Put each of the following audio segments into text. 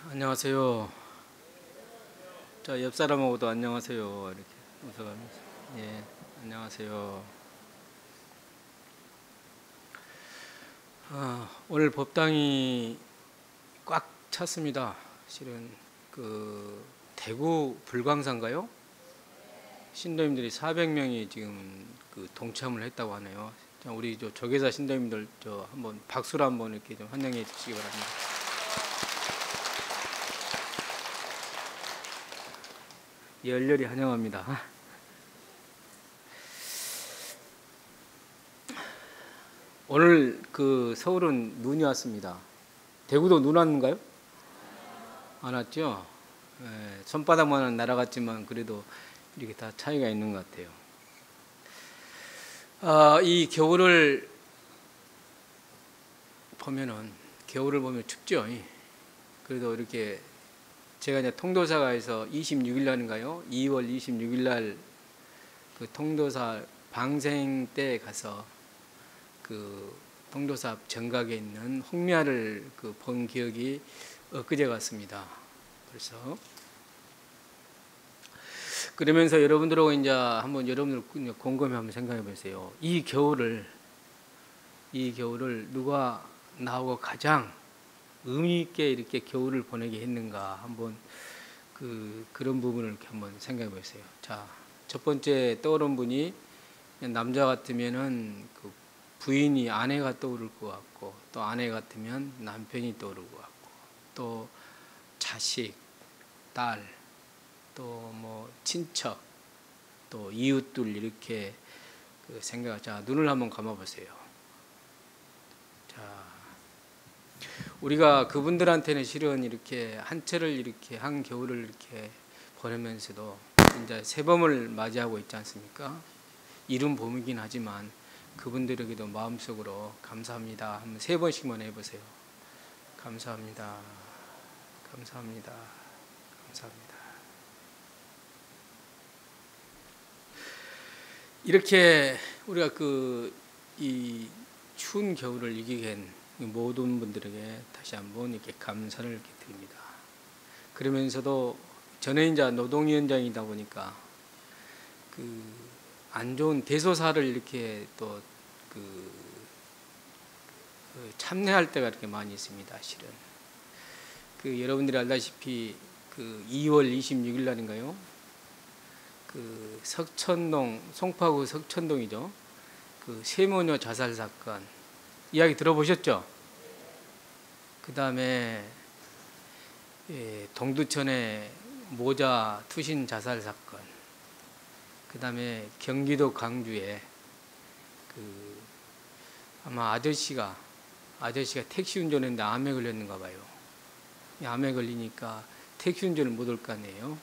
안녕하세요. 자, 옆 사람하고도 안녕하세요. 이렇게 웃어가면서. 예, 안녕하세요. 오늘 법당이 꽉 찼습니다. 실은 대구 불광사인가요? 신도님들이 400명이 지금 동참을 했다고 하네요. 자, 우리 조계사 신도님들 한번 박수로 한번 이렇게 좀 환영해 주시기 바랍니다. 열렬히 환영합니다. 오늘 서울은 눈이 왔습니다. 대구도 눈 왔는가요? 안 왔죠? 예, 손바닥만은 날아갔지만 그래도 이렇게 다 차이가 있는 것 같아요. 이 겨울을 보면 춥죠. 그래도 이렇게 제가 이제 통도사가에서 26일 날인가요? 2월 26일 날 그 통도사 방생 때 가서 통도사 앞 정각에 있는 홍미화를 본 기억이 엊그제 같습니다. 벌써. 그러면서 여러분들하고 이제 한번 여러분들 곰곰이 한번 생각해 보세요. 이 겨울을 누가 나하고 가장 의미 있게 이렇게 겨울을 보내게 했는가 한번 그런 부분을 이렇게 한번 생각해 보세요. 자, 첫 번째 떠오른 분이 남자 같으면은 부인이 아내가 떠오를 것 같고, 또 아내 같으면 남편이 떠오를 것 같고, 또 자식, 딸, 또 뭐 친척, 또 이웃들 이렇게 생각. 자, 눈을 한번 감아 보세요. 자, 우리가 그분들한테는 실은 이렇게 한철을 이렇게 한 겨울을 이렇게 보내면서도 이제 새봄을 맞이하고 있지 않습니까? 이른 봄이긴 하지만 그분들에게도 마음속으로 감사합니다 한번 3번씩만 해보세요. 감사합니다. 감사합니다. 감사합니다. 이렇게 우리가 이 추운 겨울을 이기게 한 모든 분들에게 다시 한번 이렇게 감사를 이렇게 드립니다. 그러면서도 저는 이제 노동위원장이다 보니까 안 좋은 대소사를 이렇게 또 참여할 때가 이렇게 많이 있습니다. 실은 여러분들이 알다시피 2월 26일 날인가요? 석천동, 송파구 석천동이죠. 세모녀 자살 사건 이야기 들어보셨죠? 그 다음에 동두천의 모자 투신 자살 사건, 그 다음에 경기도 광주에 아마 아저씨가 택시 운전했는데 암에 걸렸는가 봐요. 암에 걸리니까 택시 운전을 못 할 거 아니에요.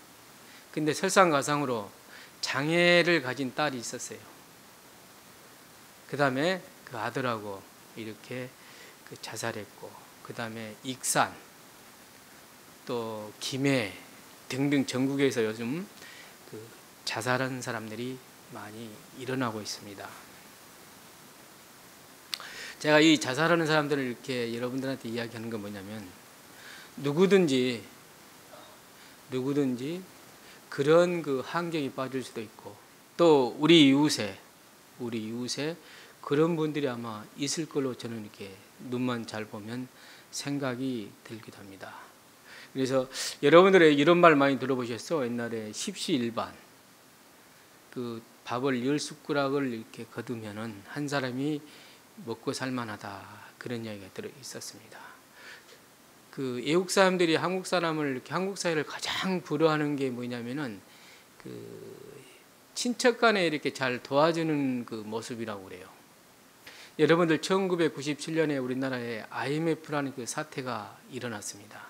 근데 설상가상으로 장애를 가진 딸이 있었어요. 그 다음에 그 아들하고 이렇게 자살했고, 그 다음에 익산, 또 김해 등등 전국에서 요즘 자살하는 사람들이 많이 일어나고 있습니다. 제가 이 자살하는 사람들을 이렇게 여러분들한테 이야기하는 건 뭐냐면, 누구든지 그런 환경에 빠질 수도 있고, 또 우리 이웃에 그런 분들이 아마 있을 걸로 저는 이렇게 눈만 잘 보면 생각이 들기도 합니다. 그래서 여러분들의 이런 말 많이 들어보셨어? 옛날에 십시일반 밥을 10숟가락을 이렇게 거두면은 한 사람이 먹고 살만하다, 그런 이야기가 들어 있었습니다. 외국 사람들이 한국 사람을 이렇게 한국 사회를 가장 부러워하는 게 뭐냐면은 친척 간에 이렇게 잘 도와주는 모습이라고 그래요. 여러분들 1997년에 우리나라에 IMF라는 사태가 일어났습니다.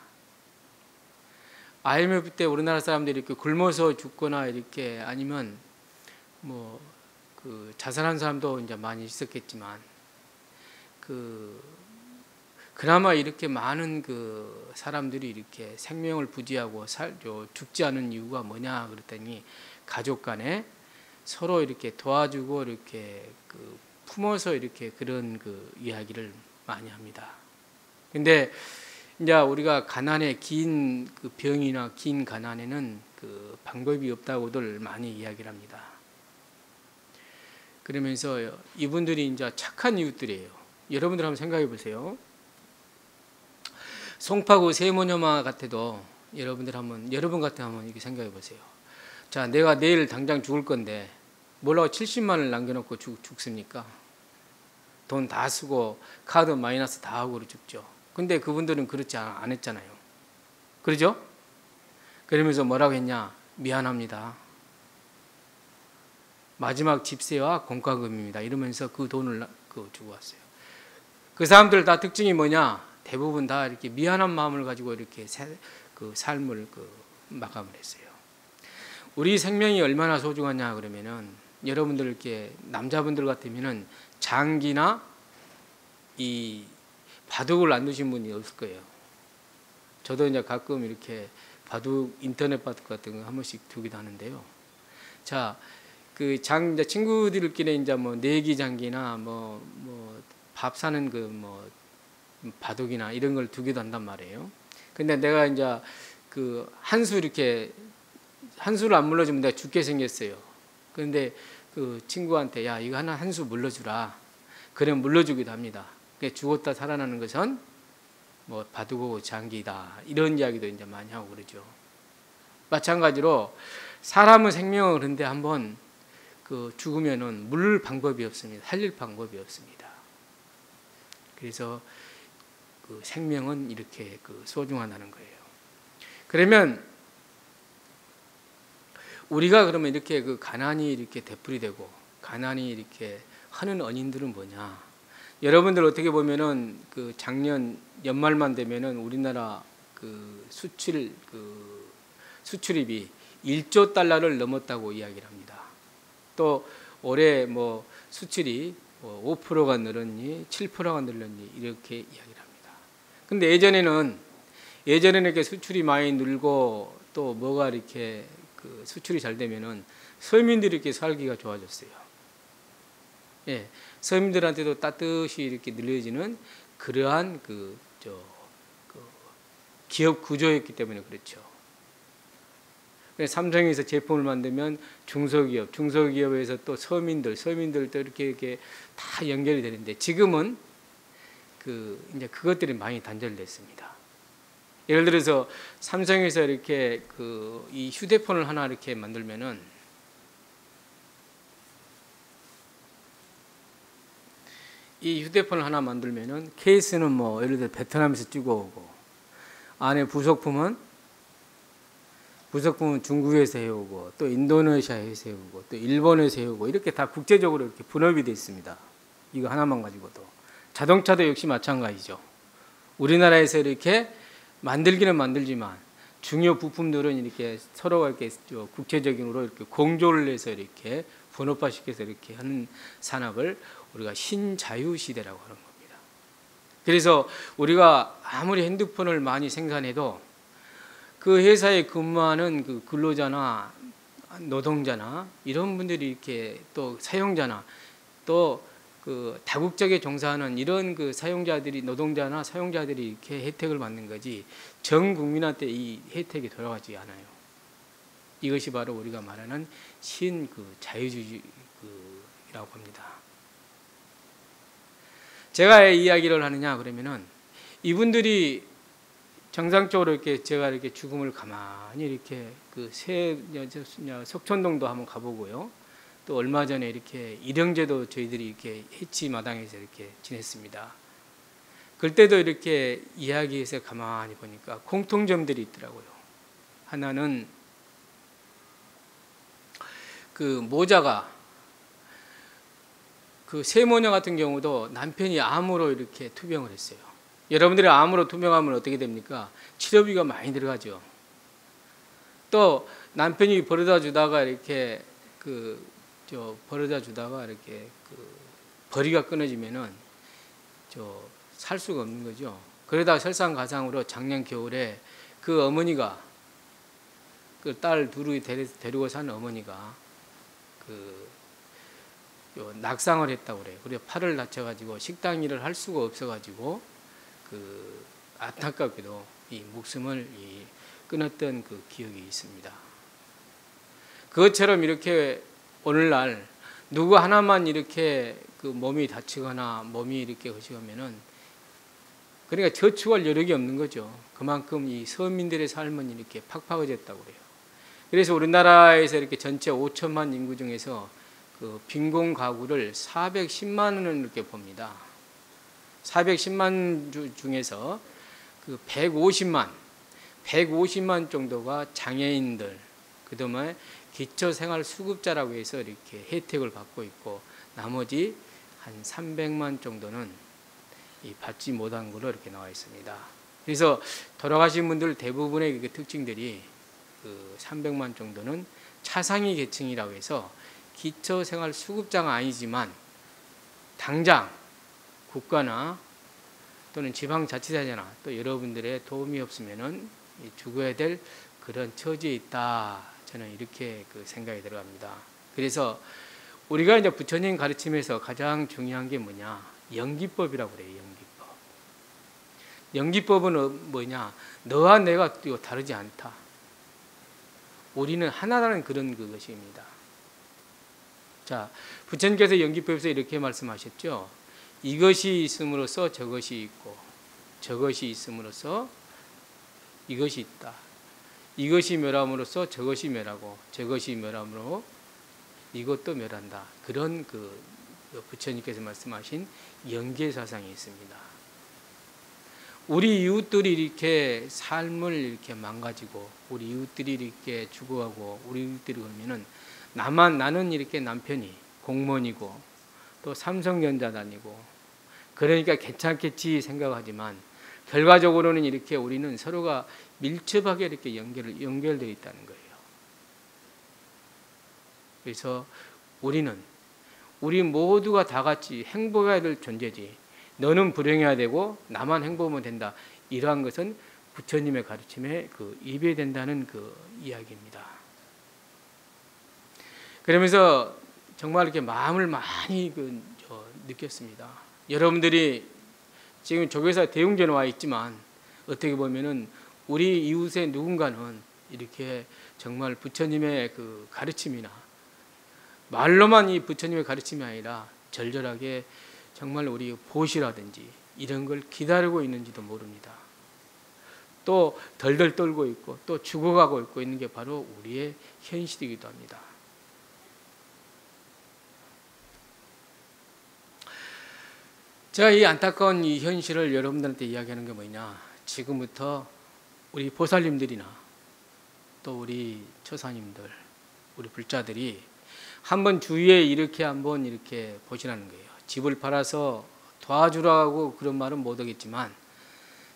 IMF 때 우리나라 사람들이 이렇게 굶어서 죽거나 이렇게 아니면 자살한 사람도 이제 많이 있었겠지만 그나마 이렇게 많은 사람들이 이렇게 생명을 부지하고 죽지 않은 이유가 뭐냐 그랬더니 가족 간에 서로 이렇게 도와주고 이렇게 품어서 이렇게 그런 이야기를 많이 합니다. 근데 이제 우리가 가난의 긴 그 병이나 긴 가난에는 그 방법이 없다고들 많이 이야기를 합니다. 그러면서 이분들이 이제 착한 이웃들이에요. 여러분들 한번 생각해 보세요. 송파구 세모녀마 같아도 여러분 같아 한번 이렇게 생각해 보세요. 자, 내가 내일 당장 죽을 건데 뭐라고 70만을 남겨놓고 죽습니까? 돈 다 쓰고 카드 마이너스 다 하고 죽죠. 근데 그분들은 그렇지 안 했잖아요. 그러죠? 그러면서 뭐라고 했냐? 미안합니다. 마지막 집세와 공과금입니다. 이러면서 그 돈을 주고 왔어요. 그 사람들 다 특징이 뭐냐? 대부분 다 이렇게 미안한 마음을 가지고 이렇게 그 삶을 마감을 했어요. 우리 생명이 얼마나 소중하냐 그러면은 여러분들 이렇게 남자분들 같으면은 장기나 이 바둑을 안 두신 분이 없을 거예요. 저도 이제 가끔 이렇게 바둑 인터넷 바둑 같은 거 한 번씩 두기도 하는데요. 자, 그 이제 친구들끼리 이제 뭐 내기 장기나 밥 사는 바둑이나 이런 걸 두기도 한단 말이에요. 근데 내가 이제 한 수를 안 물러주면 내가 죽게 생겼어요. 그런데 그 친구한테 야, 이거 한 수 물러주라. 그래 물러주기도 합니다. 죽었다 살아나는 것은 뭐 바둑하고 장기다. 이런 이야기도 이제 많이 하고 그러죠. 마찬가지로 사람은 생명을 그런데 한번 죽으면은 물을 방법이 없습니다. 살릴 방법이 없습니다. 그래서 생명은 이렇게 소중하다는 거예요. 그러면 우리가 그러면 이렇게 가난이 이렇게 되풀이되고 가난이 이렇게 하는 원인들은 뭐냐? 여러분들 어떻게 보면은 작년 연말만 되면은 우리나라 수출입이 1조 달러를 넘었다고 이야기를 합니다. 또 올해 뭐 수출이 5%가 늘었니, 7%가 늘었니 이렇게 이야기를 합니다. 근데 예전에는 이렇게 수출이 많이 늘고 또 뭐가 이렇게 수출이 잘 되면은 서민들이 이렇게 살기가 좋아졌어요. 예, 서민들한테도 따뜻이 이렇게 늘려지는 그러한 기업 구조였기 때문에 그렇죠. 삼성에서 제품을 만들면 중소기업에서 또 서민들도 이렇게 다 연결이 되는데 지금은 이제 그것들이 많이 단절됐습니다. 예를 들어서 삼성에서 이렇게 이 휴대폰을 하나 이렇게 만들면은 케이스는 뭐 예를 들어 베트남에서 찍어오고 안에 부속품은 중국에서 해오고 또 인도네시아에서 해오고 또 일본에서 해오고 이렇게 다 국제적으로 이렇게 분업이 되어 있습니다. 이거 하나만 가지고도. 자동차도 역시 마찬가지죠. 우리나라에서 이렇게 만들기는 만들지만 중요 부품들은 이렇게 서로가 이렇게 국제적으로 이렇게 공조를 해서 이렇게 분업화시켜서 이렇게 하는 산업을 우리가 신자유 시대라고 하는 겁니다. 그래서 우리가 아무리 핸드폰을 많이 생산해도 그 회사에 근무하는 근로자나 노동자나 이런 분들이 이렇게 또 사용자나 또 다국적에 종사하는 이런 노동자나 사용자들이 이렇게 혜택을 받는 거지 전 국민한테 이 혜택이 돌아가지 않아요. 이것이 바로 우리가 말하는 자유주의라고 합니다. 제가 왜 이야기를 하느냐 그러면은 이분들이 정상적으로 제가 이렇게 죽음을 가만히 이렇게 석촌동도 한번 가보고요. 또 얼마 전에 이렇게 일형제도 저희들이 이렇게 해치마당에서 이렇게 지냈습니다. 그때도 이렇게 이야기해서 가만히 보니까 공통점들이 있더라고요. 하나는 모자가 세모녀 같은 경우도 남편이 암으로 이렇게 투병을 했어요. 여러분들이 암으로 투병하면 어떻게 됩니까? 치료비가 많이 들어가죠. 또 남편이 벌어다 주다가 이렇게 벌이가 끊어지면은 살 수가 없는 거죠. 그러다가 설상가상으로 작년 겨울에 그 어머니가 딸 둘이 데리고 사는 어머니가 낙상을 했다고 그래요. 그래서 팔을 다쳐가지고 식당 일을 할 수가 없어가지고 안타깝게도 이 목숨을 끊었던 그 기억이 있습니다. 그것처럼 이렇게 오늘날 누구 하나만 이렇게 그 몸이 다치거나 몸이 이렇게 허식하면은 그러니까 저축할 여력이 없는 거죠. 그만큼 이 서민들의 삶은 이렇게 팍팍해졌다고 그래요. 그래서 우리나라에서 이렇게 전체 5천만 인구 중에서 그 빈곤 가구를 410만 원을 이렇게 봅니다. 410만 중에서 그 150만 정도가 장애인들, 그다음에 기초생활수급자라고 해서 이렇게 혜택을 받고 있고, 나머지 한 300만 정도는 받지 못한 걸로 이렇게 나와 있습니다. 그래서 돌아가신 분들 대부분의 그 특징들이 그 300만 정도는 차상위 계층이라고 해서 기초생활수급자가 아니지만 당장 국가나 또는 지방자치단체나 또 여러분들의 도움이 없으면은 죽어야 될 그런 처지에 있다. 저는 이렇게 그 생각이 들어갑니다. 그래서 우리가 이제 부처님 가르침에서 가장 중요한 게 뭐냐? 연기법이라고 그래요. 연기법. 연기법은 뭐냐? 너와 내가 다르지 않다. 우리는 하나라는 그런 그것입니다. 자, 부처님께서 연기법에서 이렇게 말씀하셨죠. 이것이 있음으로써 저것이 있고, 저것이 있음으로써 이것이 있다. 이것이 멸함으로써 저것이 멸하고, 저것이 멸함으로 이것도 멸한다. 그런 그 부처님께서 말씀하신 연계사상이 있습니다. 우리 이웃들이 이렇게 삶을 이렇게 망가지고, 우리 이웃들이 이렇게 죽어가고, 우리 이웃들이 그러면은 나는 이렇게 남편이 공무원이고 또 삼성전자 다니고 그러니까 괜찮겠지 생각하지만 결과적으로는 이렇게 우리는 서로가 밀접하게 이렇게 연결되어 있다는 거예요. 그래서 우리 모두가 다 같이 행복해야 될 존재지, 너는 불행해야 되고 나만 행복하면 된다, 이러한 것은 부처님의 가르침에 그 위배된다는 그 이야기입니다. 그러면서 정말 이렇게 마음을 많이 느꼈습니다. 여러분들이 지금 조교사 대웅전에 와 있지만 어떻게 보면은 우리 이웃의 누군가는 이렇게 정말 부처님의 그 가르침이나 말로만 이 부처님의 가르침이 아니라 절절하게 정말 우리 보시라든지 이런 걸 기다리고 있는지도 모릅니다. 또 덜덜 떨고 있고 또 죽어가고 있는 게 바로 우리의 현실이기도 합니다. 제가 이 안타까운 이 현실을 여러분들한테 이야기하는 게 뭐냐, 지금부터 우리 보살님들이나 또 우리 처사님들, 우리 불자들이 한번 주위에 이렇게 한번 이렇게 보시라는 거예요. 집을 팔아서 도와주라고 그런 말은 못 하겠지만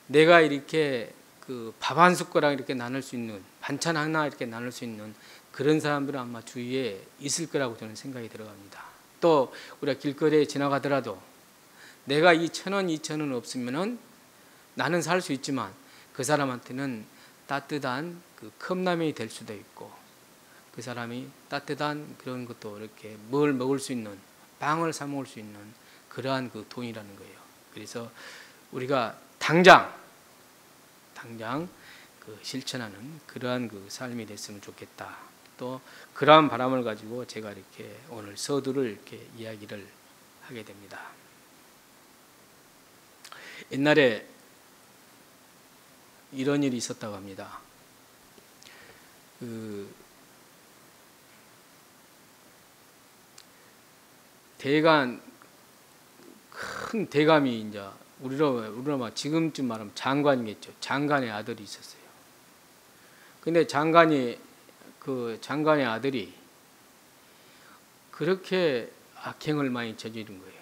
내가 이렇게 그 밥 한 숟가락 이렇게 나눌 수 있는, 반찬 하나 이렇게 나눌 수 있는 그런 사람들은 아마 주위에 있을 거라고 저는 생각이 들어갑니다. 또 우리가 길거리에 지나가더라도 내가 이 1,000원, 2,000원 없으면은 나는 살 수 있지만 그 사람한테는 따뜻한 그 컵라면이 될 수도 있고, 그 사람이 따뜻한 그런 것도 이렇게 뭘 먹을 수 있는, 빵을 사 먹을 수 있는 그러한 그 돈이라는 거예요. 그래서 우리가 당장 그 실천하는 그러한 그 삶이 됐으면 좋겠다. 또 그러한 바람을 가지고 제가 이렇게 오늘 서두를 이렇게 이야기를 하게 됩니다. 옛날에 이런 일이 있었다고 합니다. 큰 대감이 이제 우리나라 지금쯤 말하면 장관이겠죠. 장관의 아들이 있었어요. 근데 장관의 아들이 그렇게 악행을 많이 저지른 거예요.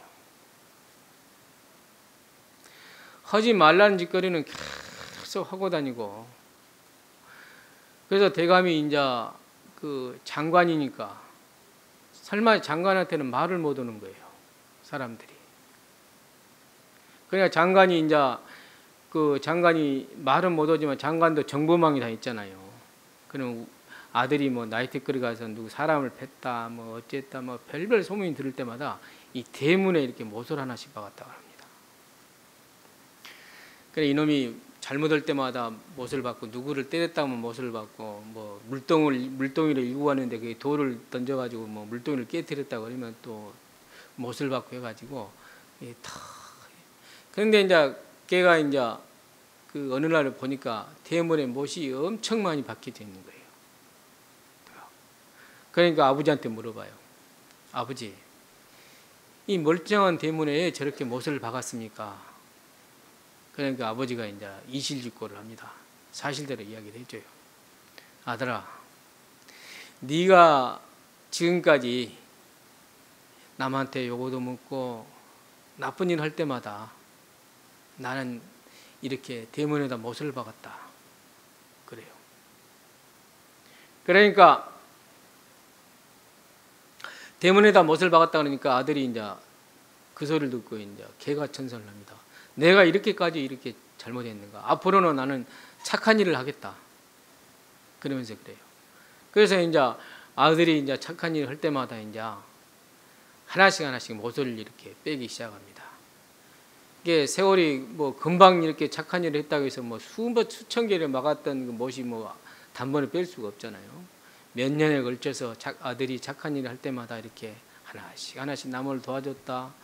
하지 말라는 짓거리는 계속 하고 다니고, 그래서 대감이 이제 그 장관이니까 설마 장관한테는 말을 못 하는 거예요, 사람들이. 그러니까 장관이 말은 못 하지만 장관도 정보망이 다 있잖아요. 그럼 아들이 뭐 나이트클에 가서 누구 사람을 팼다, 뭐 어쨌다, 뭐 별별 소문이 들을 때마다 이 대문에 이렇게 못을 하나씩 박았다고 합니다. 그래 이놈이 잘못할 때마다 못을 받고, 누구를 때렸다면 못을 받고, 뭐 물동이를 이고 가는데 그 돌을 던져가지고 뭐 물동이를 깨뜨렸다 그러면 또 못을 받고 해가지고 다. 그런데 이제 걔가 이제 그 어느 날 보니까 대문에 못이 엄청 많이 박혀져 있는 거예요. 그러니까 아버지한테 물어봐요. 아버지, 이 멀쩡한 대문에 저렇게 못을 박았습니까? 그러니까 아버지가 이제 이실직고를 합니다. 사실대로 이야기를 해줘요. 아들아, 네가 지금까지 남한테 요거도 묻고 나쁜 일 할 때마다 나는 이렇게 대문에다 못을 박았다. 그래요. 그러니까 대문에다 못을 박았다 그러니까 아들이 이제 그 소리를 듣고 이제 개가천선을 합니다. 내가 이렇게까지 이렇게 잘못했는가? 앞으로는 나는 착한 일을 하겠다. 그러면서 그래요. 그래서 이제 아들이 이제 착한 일을 할 때마다 이제 하나씩 못을 이렇게 빼기 시작합니다. 이게 세월이 뭐 금방 이렇게 착한 일을 했다고 해서 뭐 수천 개를 막았던 그 못이 뭐 단번에 뺄 수가 없잖아요. 몇 년에 걸쳐서 아들이 착한 일을 할 때마다 이렇게 하나씩 남을 도와줬다.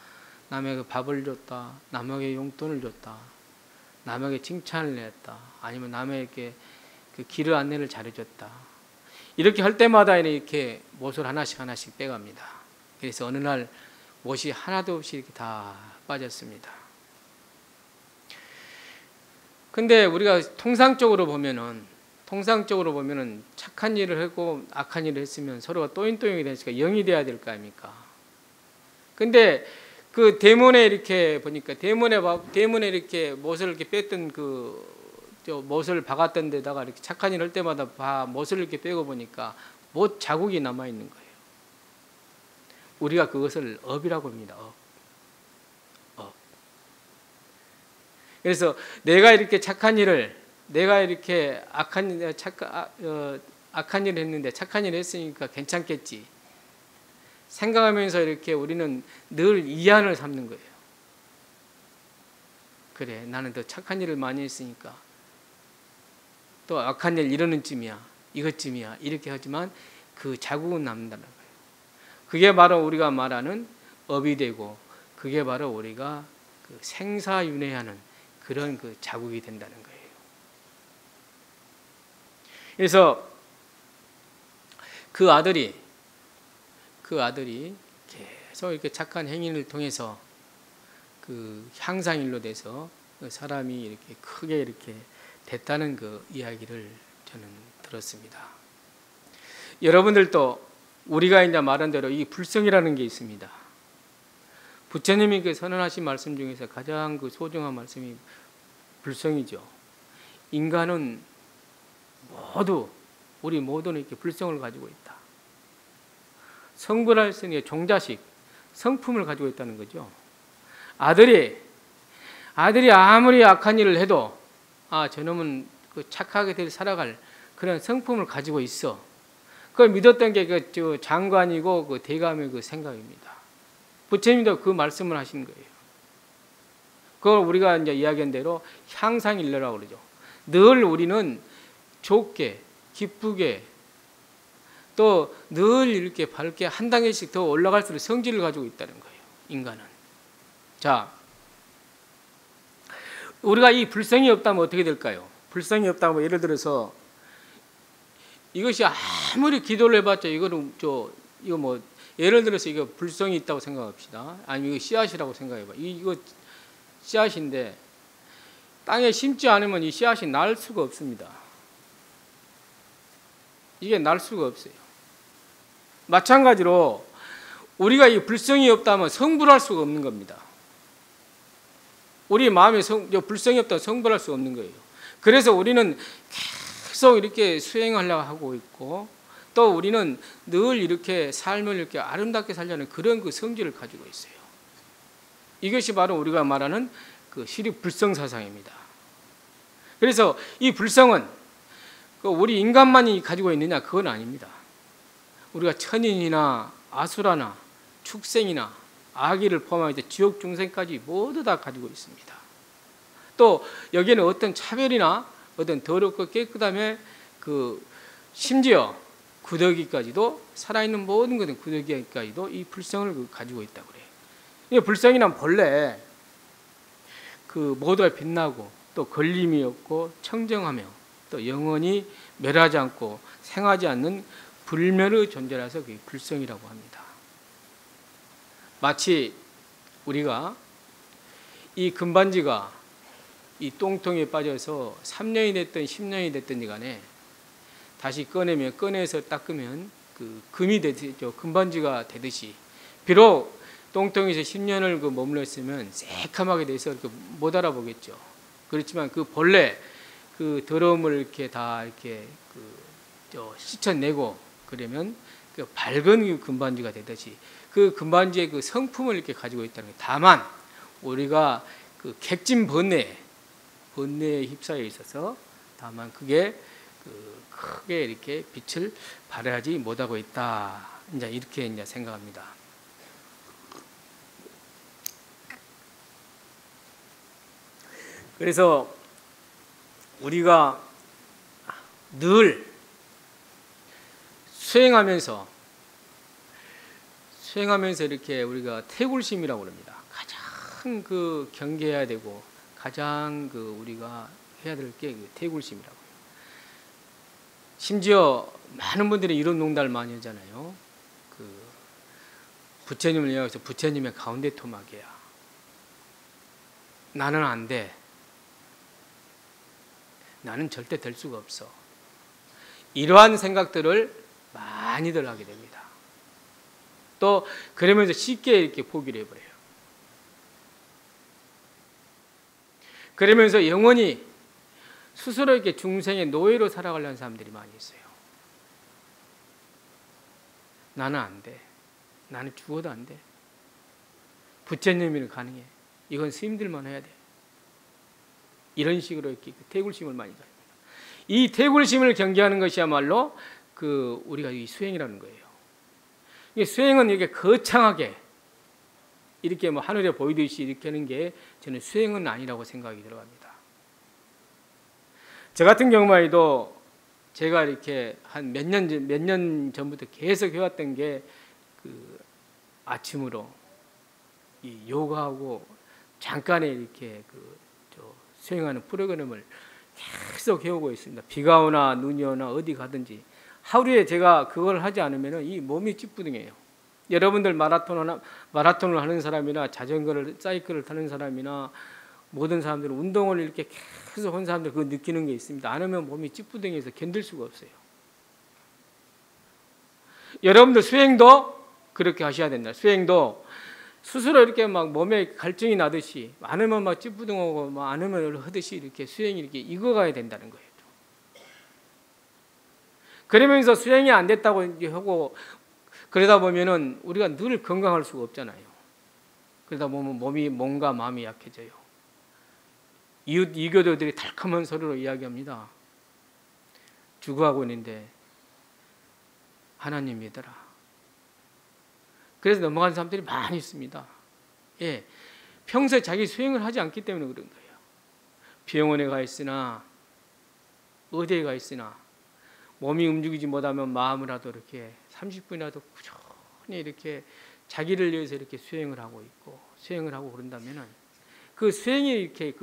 남에게 밥을 줬다. 남에게 용돈을 줬다. 남에게 칭찬을 했다. 아니면 남에게 그 길을 안내를 잘해줬다. 이렇게 할 때마다 이렇게 못을 하나씩 빼갑니다. 그래서 어느 날 못이 하나도 없이 이렇게 다 빠졌습니다. 근데 우리가 통상적으로 보면은 착한 일을 하고 악한 일을 했으면 서로가 또인또인이 되니까 영이 돼야 될 거 아닙니까? 근데 그 대문에 이렇게 보니까 대문에 이렇게 못을 이렇게 뺐던 못을 박았던 데다가 이렇게 착한 일 할 때마다 못을 이렇게 빼고 보니까 못 자국이 남아 있는 거예요. 우리가 그것을 업이라고 합니다. 업. 그래서 내가 이렇게 악한 일을 했는데 착한 일을 했으니까 괜찮겠지 생각하면서 이렇게 우리는 늘 이한을 삼는 거예요. 그래, 나는 더 착한 일을 많이 했으니까 또 악한 일 이러는 쯤이야, 이것쯤이야 이렇게 하지만 그 자국은 남는다는 거예요. 그게 바로 우리가 말하는 업이 되고 그게 바로 우리가 그 생사윤회하는 그런 그 자국이 된다는 거예요. 그래서 그 아들이 계속 이렇게 착한 행위를 통해서 그 향상일로 돼서 그 사람이 이렇게 크게 이렇게 됐다는 그 이야기를 저는 들었습니다. 여러분들도 우리가 이제 말한 대로 이 불성이라는 게 있습니다. 부처님이 그 선언하신 말씀 중에서 가장 그 소중한 말씀이 불성이죠. 인간은 우리 모두는 이렇게 불성을 가지고 있다. 성불할 성의 종자식, 성품을 가지고 있다는 거죠. 아들이 아무리 악한 일을 해도 저놈은 그 착하게 살아갈 그런 성품을 가지고 있어. 그걸 믿었던 게 그 장관이고 그 대감의 그 생각입니다. 부처님도 그 말씀을 하신 거예요. 그걸 우리가 이제 이야기한 대로 향상일로라고 그러죠. 늘 우리는 좋게, 기쁘게 또 늘 이렇게 밝게 한 단계씩 더 올라갈수록 성질을 가지고 있다는 거예요. 인간은. 자, 우리가 이 불성이 없다면 어떻게 될까요? 불성이 없다면 예를 들어서 이것이 아무리 기도를 해봤자 이거 뭐 예를 들어서 이거 불성이 있다고 생각합시다. 아니면 이거 씨앗이라고 생각해봐. 이거 씨앗인데 땅에 심지 않으면 이 씨앗이 날 수가 없습니다. 이게 날 수가 없어요. 마찬가지로 우리가 이 불성이 없다면 성불할 수가 없는 겁니다. 우리 마음에 불성이 없다면 성불할 수가 없는 거예요. 그래서 우리는 계속 이렇게 수행하려고 하고 있고 또 우리는 늘 이렇게 삶을 이렇게 아름답게 살려는 그런 그 성질을 가지고 있어요. 이것이 바로 우리가 말하는 그 시립 불성 사상입니다. 그래서 이 불성은 우리 인간만이 가지고 있느냐? 그건 아닙니다. 우리가 천인이나 아수라나 축생이나 아기를 포함해서 지옥 중생까지 모두 다 가지고 있습니다. 또 여기에는 어떤 차별이나 어떤 더럽고 깨끗함에 그 심지어 구더기까지도 살아있는 모든 것은 구더기까지도 이 불성을 가지고 있다고 그래요. 이 불성이란 본래 그 모두가 빛나고 또 걸림이 없고 청정하며 또 영원히 멸하지 않고 생하지 않는 불멸의 존재라서 그게 불성이라고 합니다. 마치 우리가 이 금반지가 이 똥통에 빠져서 3년이 됐든 10년이 됐든 간에 다시 꺼내서 닦으면 그 금이 되죠. 금반지가 되듯이 비록 똥통에서 10년을 그 머물러 있으면 새카맣게 돼서 못 알아보겠죠. 그렇지만 그 본래 그 더러움을 이렇게 다 이렇게 씻어내고 그러면 그 밝은 그 금반지가 되듯이 그 금반지의 그 성품을 이렇게 가지고 있다는 거예요. 다만 우리가 그 객진 번뇌에 휩싸여 있어서 다만 그게 그 크게 이렇게 빛을 발하지 못하고 있다. 이제 이렇게 이제 생각합니다. 그래서 우리가 늘 수행하면서 이렇게 우리가 태굴심이라고 합니다. 가장 그 경계해야 되고 가장 그 우리가 해야 될 게 그 태굴심이라고 해요. 심지어 많은 분들이 이런 농담을 많이 하잖아요. 그 부처님을 이야기해서 부처님의 가운데 토막이야. 나는 안 돼. 나는 절대 될 수가 없어. 이러한 생각들을 많이들 하게 됩니다. 또 그러면서 쉽게 이렇게 포기를 해버려요. 그러면서 영원히 스스로 이렇게 중생의 노예로 살아가려는 사람들이 많이 있어요. 나는 안 돼. 나는 죽어도 안 돼. 부처님이면 가능해. 이건 스님들만 해야 돼. 이런 식으로 이렇게 태굴심을 많이 가집니다. 이 태굴심을 경계하는 것이야말로 그 우리가 이 수행이라는 거예요. 이 수행은 이렇게 거창하게 이렇게 뭐 하늘에 보이듯이 이렇게 하는 게 저는 수행은 아니라고 생각이 들어갑니다. 저 같은 경우만 해도 제가 이렇게 한 몇 년 전부터 계속 해왔던 게 그 아침으로 이 요가하고 잠깐에 이렇게 수행하는 프로그램을 계속 해오고 있습니다. 비가 오나 눈이 오나 어디 가든지 하루에 제가 그걸 하지 않으면 이 몸이 찌뿌둥해요. 여러분들 마라톤을 하는 사람이나 자전거를 사이클을 타는 사람이나 모든 사람들은 운동을 이렇게 계속 한 사람들 그거 느끼는 게 있습니다. 안 하면 몸이 찌뿌둥해서 견딜 수가 없어요. 여러분들 수행도 그렇게 하셔야 된다. 수행도 스스로 이렇게 막 몸에 갈증이 나듯이 안 하면 막 찌뿌둥하고 막 안 하면 하듯이 이렇게 수행이 이렇게 익어가야 된다는 거예요. 그러면서 수행이 안 됐다고 하고 그러다 보면은 우리가 늘 건강할 수가 없잖아요. 그러다 보면 몸과 마음이 약해져요. 이교도들이 달콤한 소리로 이야기합니다. 죽어가고 있는데 하나님 믿어라. 그래서 넘어간 사람들이 많이 있습니다. 예, 평소에 자기 수행을 하지 않기 때문에 그런 거예요. 병원에 가 있으나 어디에 가 있으나 몸이 움직이지 못하면 마음으로라도 이렇게 30분이라도 꾸준히 이렇게 자기를 위해서 이렇게 수행을 하고 있고 수행을 하고 그런다면은 그 수행이 이렇게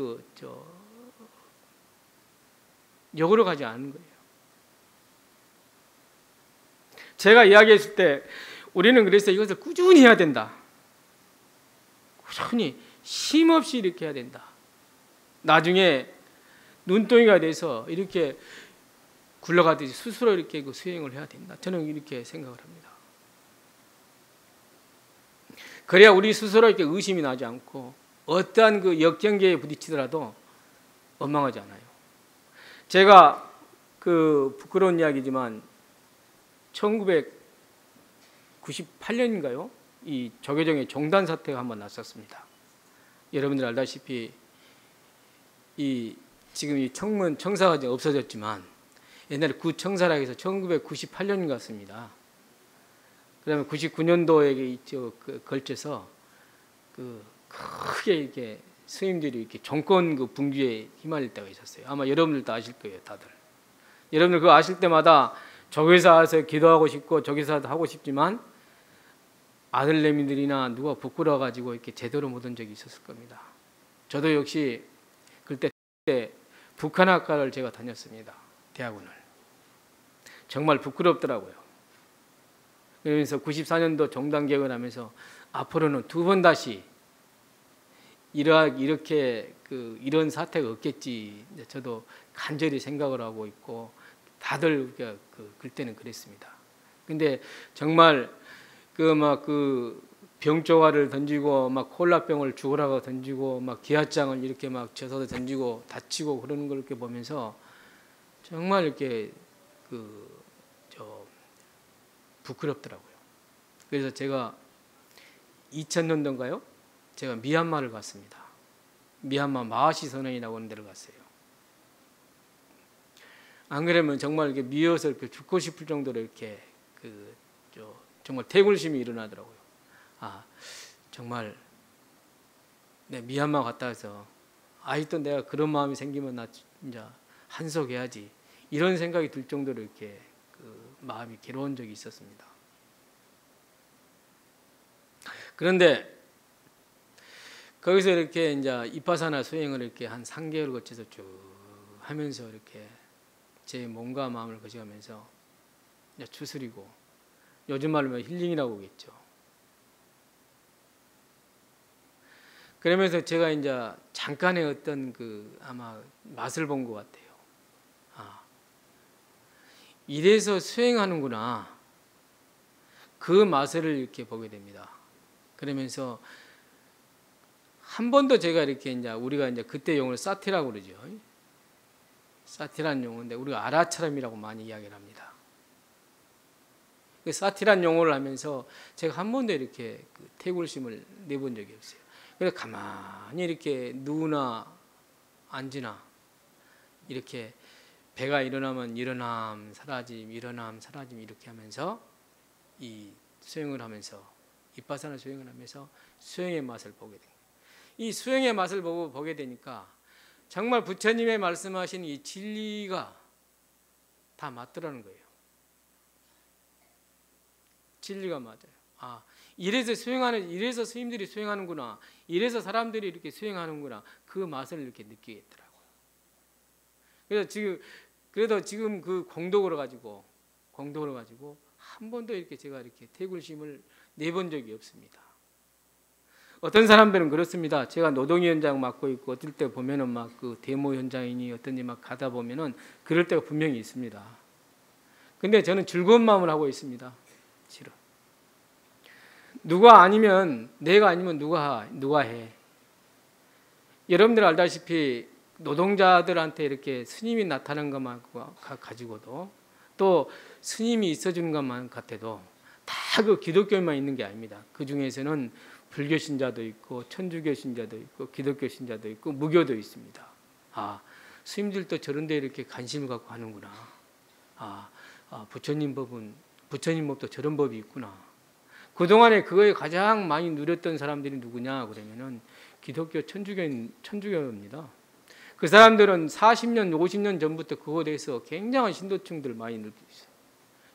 역으로 가지 않는 거예요. 제가 이야기했을 때 우리는 그래서 이것을 꾸준히 해야 된다. 꾸준히 쉼없이 이렇게 해야 된다. 나중에 눈덩이가 돼서 이렇게 굴러가듯이 스스로 이렇게 그 수행을 해야 된다. 저는 이렇게 생각을 합니다. 그래야 우리 스스로 이렇게 의심이 나지 않고 어떠한 그 역경계에 부딪히더라도 원망하지 않아요. 제가 그 부끄러운 이야기지만 1998년인가요? 이 조계종의 종단 사태가 한번 났었습니다. 여러분들 알다시피 지금 이 청사가 이제 없어졌지만 옛날에 구청사라고 해서 1998년 같습니다. 그다음에 99년도에 걸쳐서 크게 이렇게 스님들이 이렇게 정권 그 붕괴에 휘말릴 때가 있었어요. 아마 여러분들도 아실 거예요, 다들. 여러분들 그거 아실 때마다 저기서 와서 기도하고 싶고 저기서 하고 싶지만 아들내미들이나 누가 부끄러워 가지고 이렇게 제대로 못 온 적이 있었을 겁니다. 저도 역시 그때 북한학과를 제가 다녔습니다. 대학원을. 정말 부끄럽더라고요. 그러면서 94년도 정당개혁을 하면서 앞으로는 두 번 다시 이렇게 이런 사태가 없겠지. 저도 간절히 생각을 하고 있고 다들 그때는 그랬습니다. 근데 정말 병조화를 던지고 막 콜라병을 죽으라고 던지고 막 기아장을 이렇게 막 쳐서 던지고 다치고 그러는 걸 이렇게 보면서 정말 이렇게 부끄럽더라고요. 그래서 제가 2000년도인가요? 제가 미얀마를 갔습니다. 미얀마 마하시 선언이라고 하는 데를 갔어요. 안 그러면 정말 이렇게 미워서 이렇게 죽고 싶을 정도로 이렇게 정말 태굴심이 일어나더라고요. 정말 미얀마 갔다 와서 아직도 내가 그런 마음이 생기면 나 이제 한석해야지 이런 생각이 들 정도로 이렇게 마음이 괴로운 적이 있었습니다. 그런데 거기서 이렇게 이제 이파사나 수행을 이렇게 한 3개월 거쳐서 쭉 하면서 이렇게 제 몸과 마음을 거쳐가면서 이제 추스리고 요즘 말로 힐링이라고 하겠죠. 그러면서 제가 이제 잠깐의 어떤 아마 맛을 본 것 같아요. 이래서 수행하는구나. 그 맛을 이렇게 보게 됩니다. 그러면서 한 번도 제가 이렇게 이제 우리가 이제 그때 용어를 사티라고 그러죠. 사티라는 용어인데 우리가 아라차람이라고 많이 이야기를 합니다. 그 사티란 용어를 하면서 제가 한 번도 이렇게 태굴심을 내본 적이 없어요. 그래서 가만히 이렇게 누우나 앉으나 이렇게 배가 일어나면 일어남 사라짐 일어남 사라짐 이렇게 하면서 이 수행을 하면서 이파사나 수행을 하면서 수행의 맛을 보게 됩니다. 이 수행의 맛을 보게 되니까 정말 부처님의 말씀하신 이 진리가 다 맞더라는 거예요. 진리가 맞아요. 이래서 스님들이 수행하는구나. 이래서 사람들이 이렇게 수행하는구나. 그 맛을 이렇게 느끼겠더라고요. 그래서 지금 공덕으로 가지고 한 번도 이렇게 제가 이렇게 태굴심을 내본 적이 없습니다. 어떤 사람들은 그렇습니다. 제가 노동위 현장 맡고 있고 어떨 때 보면은 막 데모 현장이니 어떤지 막 가다 보면은 그럴 때가 분명히 있습니다. 근데 저는 즐거운 마음을 하고 있습니다. 싫어. 내가 아니면 누가 해. 여러분들 알다시피 노동자들한테 이렇게 스님이 나타난 것만 가지고도 또 스님이 있어주는 것만 같아도 다 기독교만 있는 게 아닙니다. 그 중에서는 불교 신자도 있고 천주교 신자도 있고 기독교 신자도 있고 무교도 있습니다. 스님들도 저런 데 이렇게 관심을 갖고 하는구나. 부처님 법도 저런 법이 있구나. 그동안에 그거에 가장 많이 누렸던 사람들이 누구냐 그러면은 기독교 천주교입니다. 그 사람들은 40년, 50년 전부터 그거에 대해서 굉장한 신도층들을 많이 느끼고 있어요.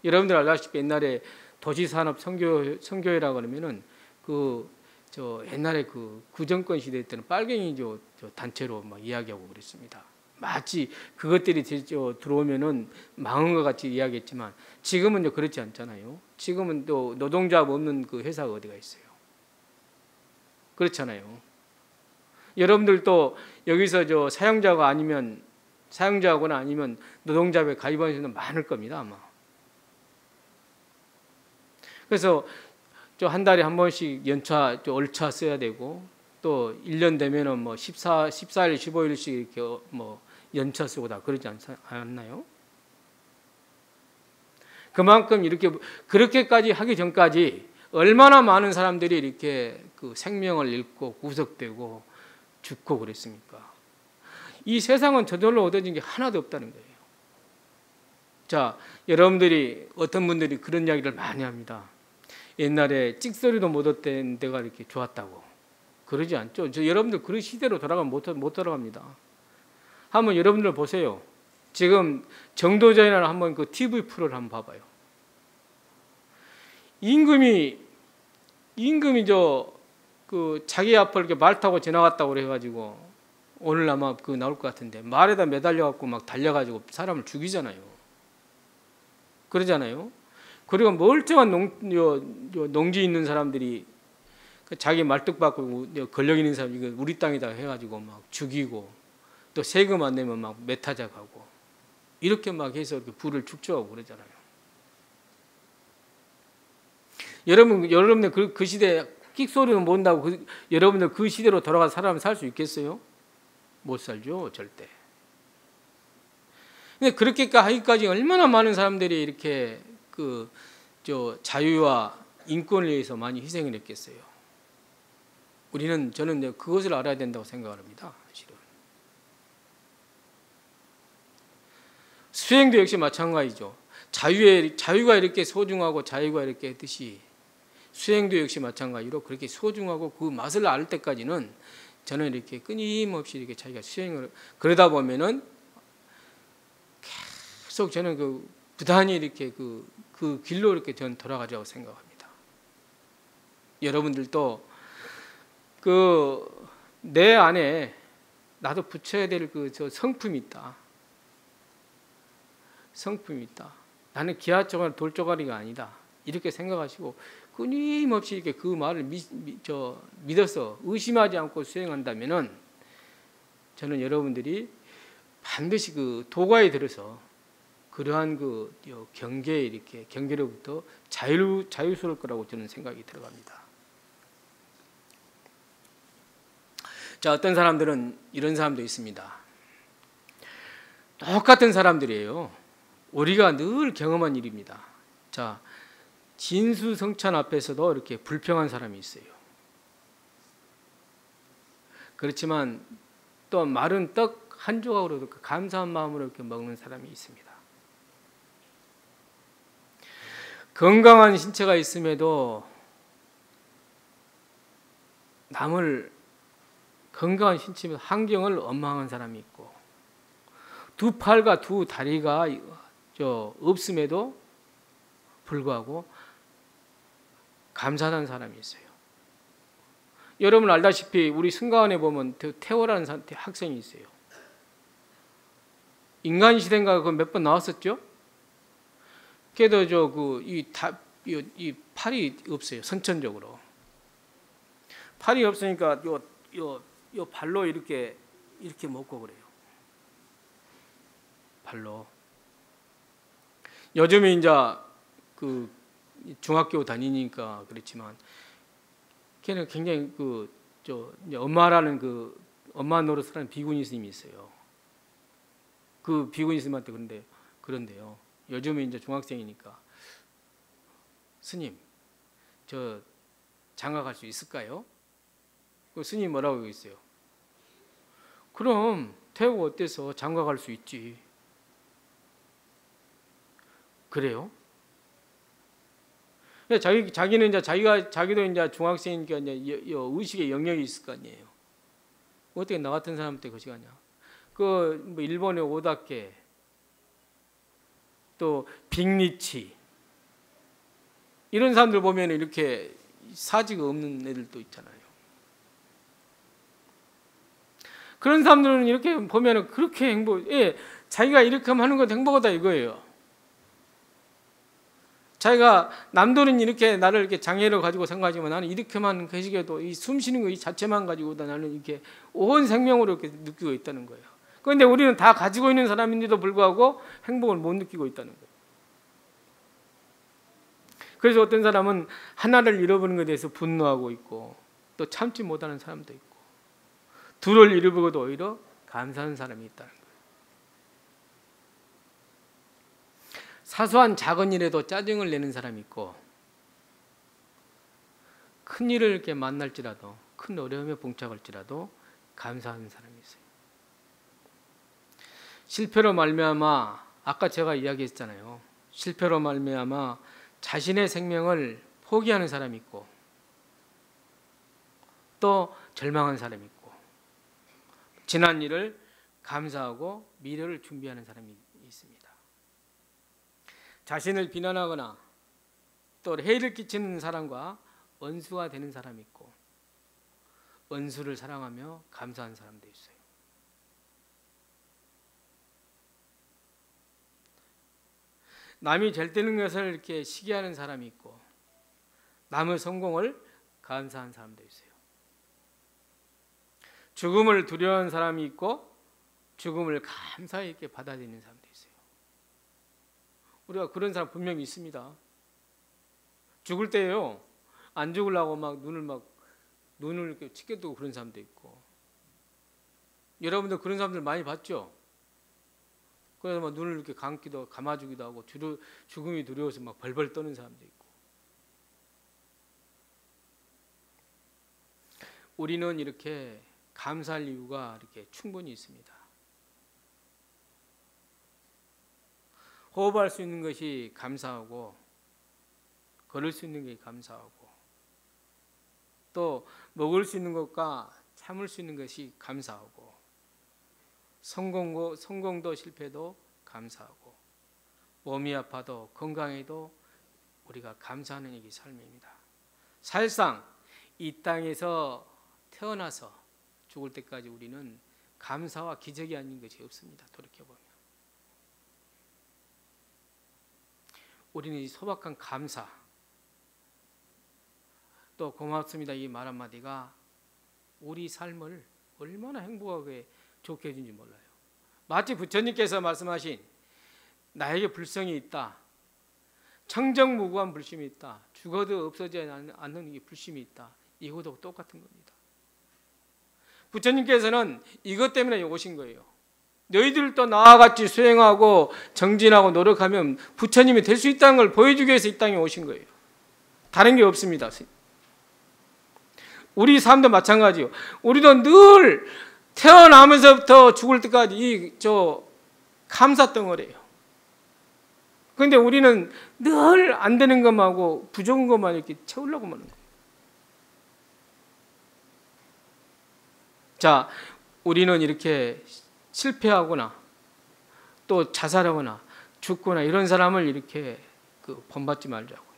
여러분들 알다시피 옛날에 도시산업 선교회라고 그러면은 옛날에 구정권 시대 때는 빨갱이 단체로 막 이야기하고 그랬습니다. 마치 그것들이 들어오면은 망한 것 같이 이야기했지만 지금은 그렇지 않잖아요. 지금은 또 노동자 없는 그 회사가 어디가 있어요. 그렇잖아요. 여러분들도 여기서 사용자거나 아니면 노동자에 가입하는 사람은 많을 겁니다, 아마. 그래서 한 달에 한 번씩 월차 써야 되고 또 1년 되면은 14일, 15일씩 이렇게 연차 쓰고 다 그러지 않나요? 그만큼 그렇게까지 하기 전까지 얼마나 많은 사람들이 이렇게 생명을 잃고 구속되고 죽고 그랬습니까? 이 세상은 저절로 얻어진 게 하나도 없다는 거예요. 자, 여러분들이 어떤 분들이 그런 이야기를 많이 합니다. 옛날에 찍소리도 못 얻던 데가 이렇게 좋았다고. 그러지 않죠. 여러분들 그 시대로 돌아가면 못 돌아갑니다. 한번 여러분들 보세요. 지금 정도전이나 한번 그 TV 프로를 한번 봐봐요. 임금이 그 자기 앞을 이렇게 말 타고 지나갔다고 그래가지고 오늘 아마 그 나올 것 같은데 말에다 매달려 갖고 막 달려가지고 사람을 죽이잖아요. 그러잖아요. 그리고 멀쩡한 농지 있는 사람들이 자기 말뚝 받고 권력 있는 사람 이거 우리 땅이다 해가지고 막 죽이고 또 세금 안 내면 막 매타작하고 이렇게 막 해서 이렇게 부를 축적하고 그러잖아요. 여러분들 그 시대 끽소리는 못한다고 여러분들 그 시대로 돌아가 사람 살 수 있겠어요? 못 살죠, 절대. 근데 그렇게까지 하기까지 얼마나 많은 사람들이 이렇게 자유와 인권을 위해서 많이 희생을 했겠어요. 저는 그것을 알아야 된다고 생각을 합니다. 실은. 수행도 역시 마찬가지죠. 자유가 이렇게 소중하고 자유가 이렇게 했듯이 수행도 역시 마찬가지로 그렇게 소중하고 그 맛을 알 때까지는 저는 이렇게 끊임없이 이렇게 자기가 수행을 그러다 보면은 계속 저는 부단히 이렇게 그 길로 이렇게 전 돌아가자고 생각합니다. 여러분들도 내 안에 나도 붙여야 될 성품이 있다. 성품이 있다. 나는 기아 쪼가리 돌 쪼가리가 아니다. 이렇게 생각하시고 끊임없이 이렇게 그 말을 믿어서 의심하지 않고 수행한다면은 저는 여러분들이 반드시 그 도가에 들어서 그러한 경계로부터 자유스러울 거라고 저는 생각이 들어갑니다. 자, 어떤 사람들은 이런 사람도 있습니다. 똑같은 사람들이에요. 우리가 늘 경험한 일입니다. 자, 진수성찬 앞에서도 이렇게 불평한 사람이 있어요. 그렇지만 또 마른 떡 한 조각으로 감사한 마음으로 이렇게 먹는 사람이 있습니다. 건강한 신체가 있음에도 건강한 신체면 환경을 원망한 사람이 있고 두 팔과 두 다리가 없음에도 불구하고 감사하는 사람이 있어요. 여러분 알다시피 우리 승가원에 보면 태호라는 학생이 있어요. 인간시대인가 몇 번 나왔었죠? 걔도 이 팔이 없어요. 선천적으로 팔이 없으니까 요 발로 이렇게 먹고 그래요. 발로. 요즘에 이제 중학교 다니니까 그렇지만 걔는 굉장히 엄마라는 엄마 노릇을 하는 비구니 스님이 있어요. 그 비구니 스님한테 그런데요. 요즘에 이제 중학생이니까 스님, 저 장가 수 있을까요? 그 스님 뭐라고 했어요? 그럼 태우고 어때서 장가 갈 수 있지. 그래요? 자기는 이제 자기도 이제 중학생이니까 이제 의식의 영역이 있을 거 아니에요. 어떻게 나 같은 사람한테 그 시간이야? 일본의 오다케, 또 빅리치 이런 사람들 보면 이렇게 사지가 없는 애들도 있잖아요. 그런 사람들은 이렇게 보면 그렇게 자기가 이렇게 하는 것도 행복하다 이거예요. 자기가 남들은 이렇게 나를 이렇게 장애를 가지고 생각하지만 나는 이렇게만 계시게도 이 숨 쉬는 거 이 자체만 가지고도 나는 이렇게 온 생명으로 이렇게 느끼고 있다는 거예요. 그런데 우리는 다 가지고 있는 사람인데도 불구하고 행복을 못 느끼고 있다는 거예요. 그래서 어떤 사람은 하나를 잃어버린 것에 대해서 분노하고 있고 또 참지 못하는 사람도 있고 둘을 잃어버려도 오히려 감사하는 사람이 있다는 거예요. 사소한 작은 일에도 짜증을 내는 사람이 있고 큰 일을 이렇게 만날지라도 큰 어려움에 봉착할지라도 감사하는 사람이 있어요. 실패로 말미암아 아까 제가 이야기했잖아요. 실패로 말미암아 자신의 생명을 포기하는 사람이 있고 또 절망한 사람이 있고, 지난 일을 감사하고 미래를 준비하는 사람이 있습니다. 자신을 비난하거나 또 해를 끼치는 사람과 원수가 되는 사람이 있고, 원수를 사랑하며 감사하는 사람도 있어요. 남이 잘 되는 것을 이렇게 시기하는 사람이 있고, 남의 성공을 감사하는 사람도 있어요. 죽음을 두려워하는 사람이 있고, 죽음을 감사히 이렇게 받아들이는 사람도 있어요. 우리가 그런 사람 분명히 있습니다. 죽을 때요, 안 죽으려고 눈을 이렇게 치켜두고 그런 사람도 있고, 여러분들 그런 사람들 많이 봤죠? 그래서 막 눈을 이렇게 감아주기도 하고, 죽음이 두려워서 막 벌벌 떠는 사람도 있고. 우리는 이렇게 감사할 이유가 이렇게 충분히 있습니다. 호흡할 수 있는 것이 감사하고, 걸을 수 있는 게 감사하고, 또 먹을 수 있는 것과 참을 수 있는 것이 감사하고, 성공도 실패도 감사하고, 몸이 아파도 건강해도 우리가 감사하는 이게 삶입니다. 사실상 이 땅에서 태어나서 죽을 때까지 우리는 감사와 기적이 아닌 것이 없습니다. 돌이켜보면 우리는 이 소박한 감사, 또 고맙습니다 이 말 한마디가 우리 삶을 얼마나 행복하게 좋게 해준지 몰라요. 마치 부처님께서 말씀하신 나에게 불성이 있다, 청정무구한 불심이 있다, 죽어도 없어지지 않는 이 불심이 있다, 이것도 똑같은 겁니다. 부처님께서는 이것 때문에 오신 거예요. 너희들도 나와 같이 수행하고 정진하고 노력하면 부처님이 될 수 있다는 걸 보여주기 위해서 이 땅에 오신 거예요. 다른 게 없습니다. 우리 삶도 마찬가지요. 우리도 늘 태어나면서부터 죽을 때까지 감사 덩어리예요. 그런데 우리는 늘 안 되는 것만하고 부족한 것만 이렇게 채우려고 하는 거예요. 자, 우리는 이렇게 실패하거나 또 자살하거나 죽거나 이런 사람을 이렇게 본받지 말자고요.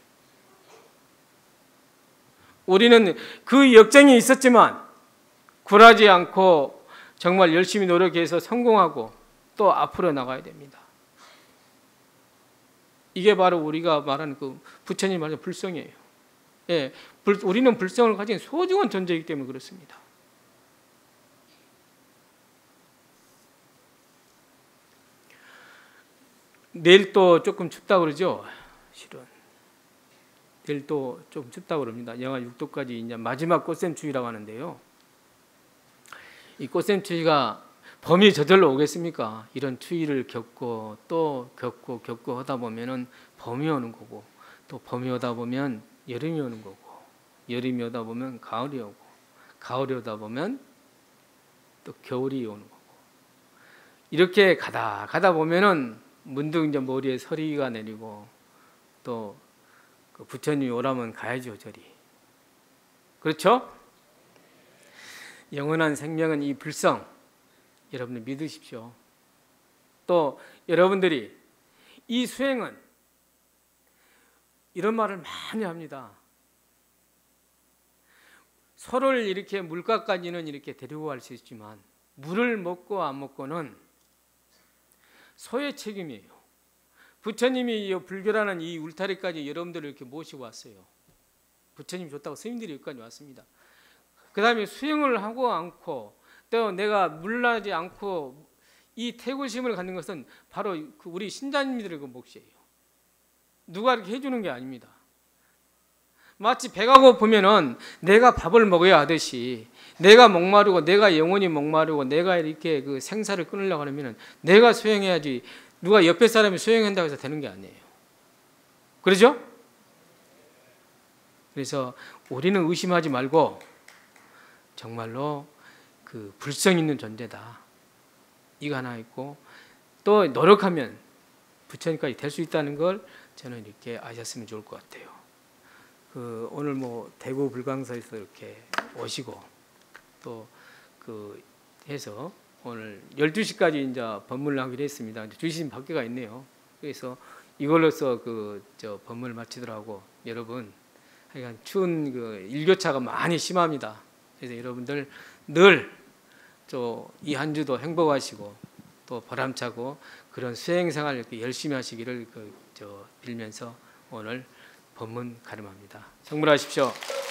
우리는 그 역정이 있었지만 굴하지 않고 정말 열심히 노력해서 성공하고 또 앞으로 나가야 됩니다. 이게 바로 우리가 말하는 그 부처님 말하는 불성이에요. 예, 우리는 불성을 가진 소중한 존재이기 때문에 그렇습니다. 내일 또 조금 춥다고 그러죠? 실은 내일 또 좀 춥다고 그럽니다. 영하 6도까지 이제 마지막 꽃샘추위라고 하는데요. 이 꽃샘추위가 범이 저절로 오겠습니까? 이런 추위를 겪고 또 겪고 하다 보면은 봄이 오는 거고, 또 봄이 오다 보면 여름이 오는 거고, 여름이 오다 보면 가을이 오고, 가을이 오다 보면 또 겨울이 오는 거고, 이렇게 가다 보면은 문득 이제 머리에 서리가 내리고, 또 그 부처님이 오라면 가야죠, 저리. 그렇죠? 영원한 생명은 이 불성, 여러분들 믿으십시오. 또 여러분들이 이 수행은 이런 말을 많이 합니다. 소를 이렇게 물가까지는 이렇게 데리고 갈 수 있지만 물을 먹고 안 먹고는 소의 책임이에요. 부처님이 이 불교라는 이 울타리까지 여러분들을 이렇게 모시고 왔어요. 부처님이 좋다고 스님들이 여기까지 왔습니다. 그 다음에 수행을 하고 않고 또 내가 물나지 않고 이 태고심을 갖는 것은 바로 우리 신자님들의 그 몫이에요. 누가 이렇게 해주는 게 아닙니다. 마치 배가 고프면은 내가 밥을 먹어야 하듯이, 내가 목마르고 내가 영혼이 목마르고 내가 이렇게 그 생사를 끊으려고 하면은 내가 수행해야지, 누가 옆에 사람이 수행한다고 해서 되는 게 아니에요. 그러죠? 그래서 우리는 의심하지 말고 정말로 그 불성 있는 존재다, 이거 하나 있고, 또 노력하면 부처님까지 될 수 있다는 걸 저는 이렇게 아셨으면 좋을 것 같아요. 오늘 대구 불광사에서 이렇게 오시고 또 그 해서 오늘 12시까지 이제 법문을 하기로 했습니다. 이제 2시 밖에가 있네요. 그래서 이걸로써 저 법문을 마치도록 하고, 여러분 하여간 추운 그 일교차가 많이 심합니다. 그래서 여러분들 늘 이 한 주도 행복하시고 또 보람차고 그런 수행생활 이렇게 열심히 하시기를 빌면서 오늘 법문 가름합니다. 성불하십시오.